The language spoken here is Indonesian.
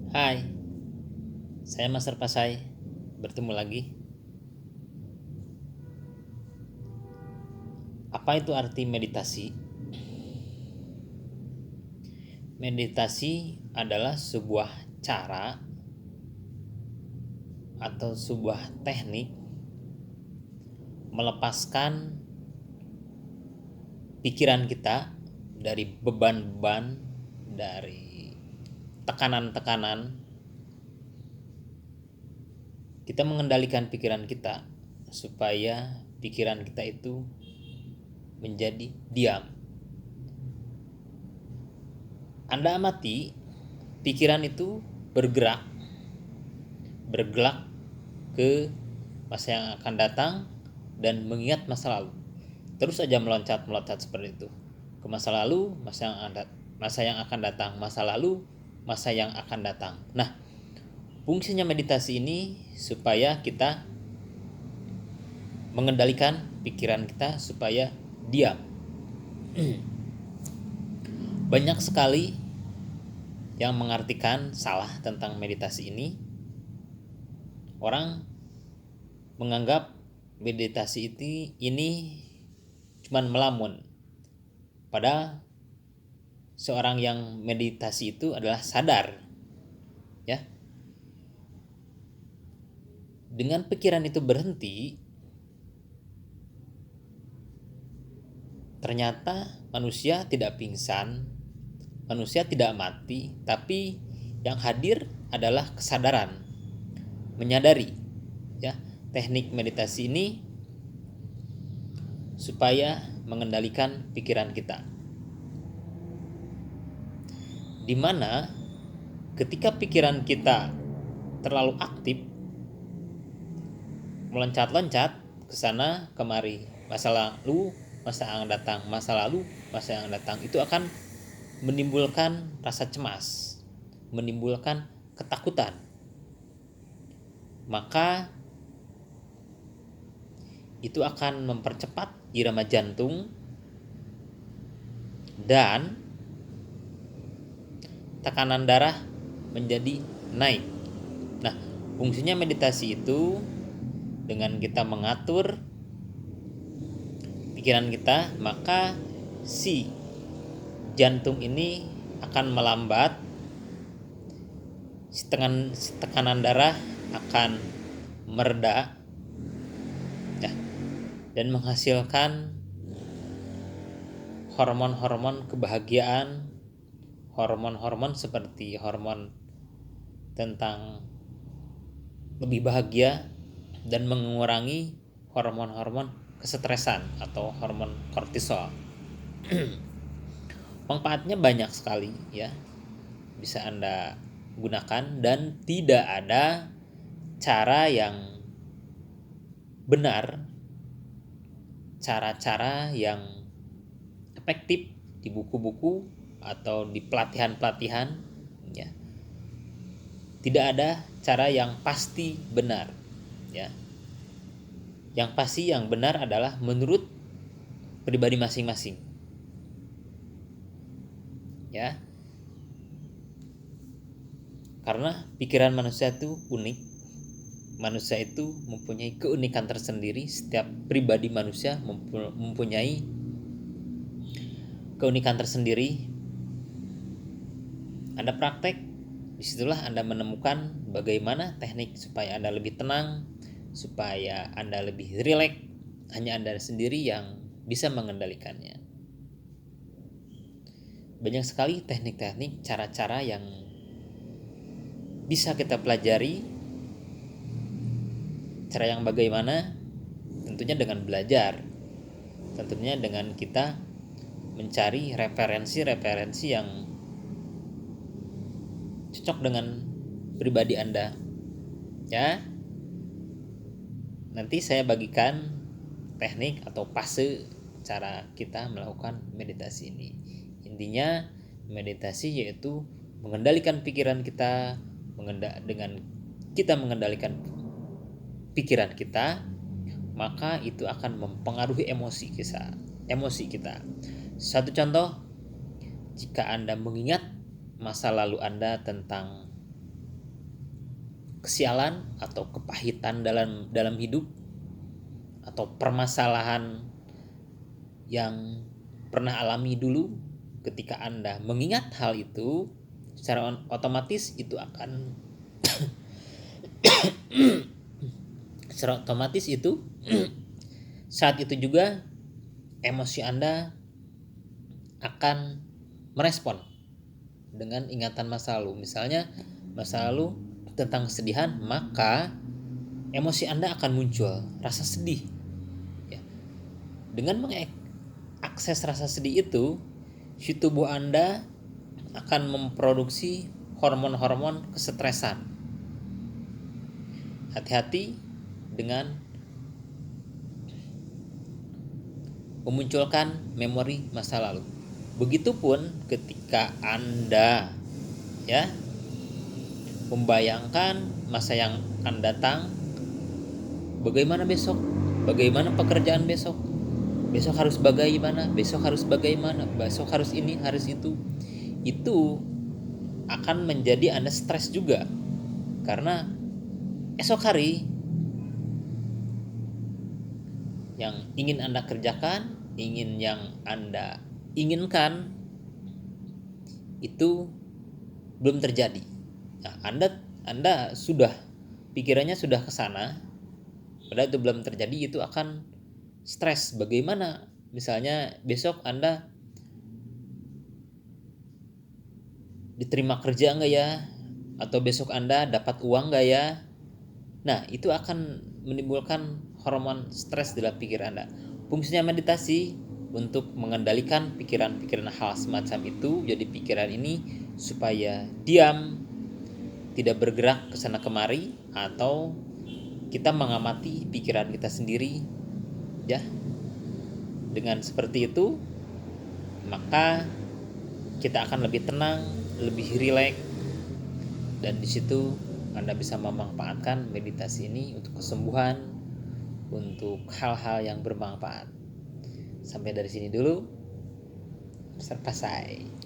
Hai, saya Master Pasai. Bertemu lagi. Apa itu arti meditasi? Meditasi adalah sebuah cara atau sebuah teknik melepaskan pikiran kita dari beban-beban, dari tekanan-tekanan. Kita mengendalikan pikiran kita supaya pikiran kita itu menjadi diam. Anda amati, pikiran itu bergerak ke masa yang akan datang dan mengingat masa lalu. Terus saja meloncat seperti itu. Ke masa lalu, masa yang akan datang, masa lalu, masa yang akan datang. Nah, fungsinya meditasi ini supaya kita mengendalikan pikiran kita supaya diam. Banyak sekali yang mengartikan salah tentang meditasi ini. Orang menganggap meditasi ini cuman melamun. Padahal seorang yang meditasi itu adalah sadar, ya. Dengan pikiran itu berhenti, ternyata manusia tidak pingsan, manusia tidak mati, tapi yang hadir adalah kesadaran, menyadari, ya. Teknik meditasi ini supaya mengendalikan pikiran kita, di mana ketika pikiran kita terlalu aktif, meloncat-loncat ke sana kemari, masa lalu, masa yang datang, masa lalu, masa yang datang, itu akan menimbulkan rasa cemas, menimbulkan ketakutan. Maka itu akan mempercepat irama jantung dan tekanan darah menjadi naik. Nah, fungsinya meditasi itu dengan kita mengatur pikiran kita, maka si jantung ini akan melambat, si tekanan darah akan mereda, ya, dan menghasilkan hormon-hormon kebahagiaan, hormon-hormon seperti hormon tentang lebih bahagia dan mengurangi hormon-hormon kesetresan atau hormon kortisol. Manfaatnya banyak sekali, ya, bisa Anda gunakan, dan tidak ada cara yang benar, cara-cara yang efektif di buku-buku atau di pelatihan-pelatihan, ya. Tidak ada cara yang pasti benar, ya. Yang pasti yang benar adalah menurut pribadi masing-masing, ya. Karena pikiran manusia itu unik. Manusia itu mempunyai keunikan tersendiri. Setiap pribadi manusia mempunyai keunikan tersendiri. Anda praktek, disitulah Anda menemukan bagaimana teknik supaya Anda lebih tenang, supaya Anda lebih rileks. Hanya Anda sendiri yang bisa mengendalikannya. Banyak sekali teknik-teknik, cara-cara yang bisa kita pelajari. Cara yang bagaimana? Tentunya dengan belajar. Tentunya dengan kita mencari referensi-referensi yang cocok dengan pribadi Anda, ya. Nanti saya bagikan teknik atau fase cara kita melakukan meditasi ini. Intinya meditasi yaitu mengendalikan pikiran kita. Dengan kita mengendalikan pikiran kita, maka itu akan mempengaruhi emosi kita. Satu contoh, jika Anda mengingat masa lalu Anda tentang kesialan atau kepahitan dalam hidup atau permasalahan yang pernah alami dulu, ketika Anda mengingat hal itu, secara otomatis itu akan secara otomatis itu saat itu juga emosi Anda akan merespon dengan ingatan masa lalu. Misalnya masa lalu tentang kesedihan, maka emosi Anda akan muncul rasa sedih. Ya. Dengan mengakses rasa sedih itu, si tubuh Anda akan memproduksi hormon-hormon kesetresan. Hati-hati dengan memunculkan memori masa lalu. Begitupun ketika Anda membayangkan masa yang akan datang, bagaimana besok, bagaimana pekerjaan besok, besok harus bagaimana, besok harus bagaimana, besok harus ini, harus itu akan menjadi Anda stres juga, karena esok hari yang ingin Anda kerjakan, yang Anda inginkan itu belum terjadi. Nah, Anda sudah pikirannya sudah ke sana, padahal itu belum terjadi, itu akan stres. Bagaimana misalnya besok Anda diterima kerja enggak ya, atau besok Anda dapat uang enggak ya. Nah, itu akan menimbulkan hormon stres dalam pikiran Anda. Fungsinya meditasi untuk mengendalikan pikiran-pikiran hal semacam itu. Jadi pikiran ini supaya diam, tidak bergerak ke sana kemari, atau kita mengamati pikiran kita sendiri, ya. Dengan seperti itu, maka kita akan lebih tenang, lebih rileks, dan di situ Anda bisa memanfaatkan meditasi ini untuk kesembuhan, untuk hal-hal yang bermanfaat. Sampai dari sini dulu. Serpasai.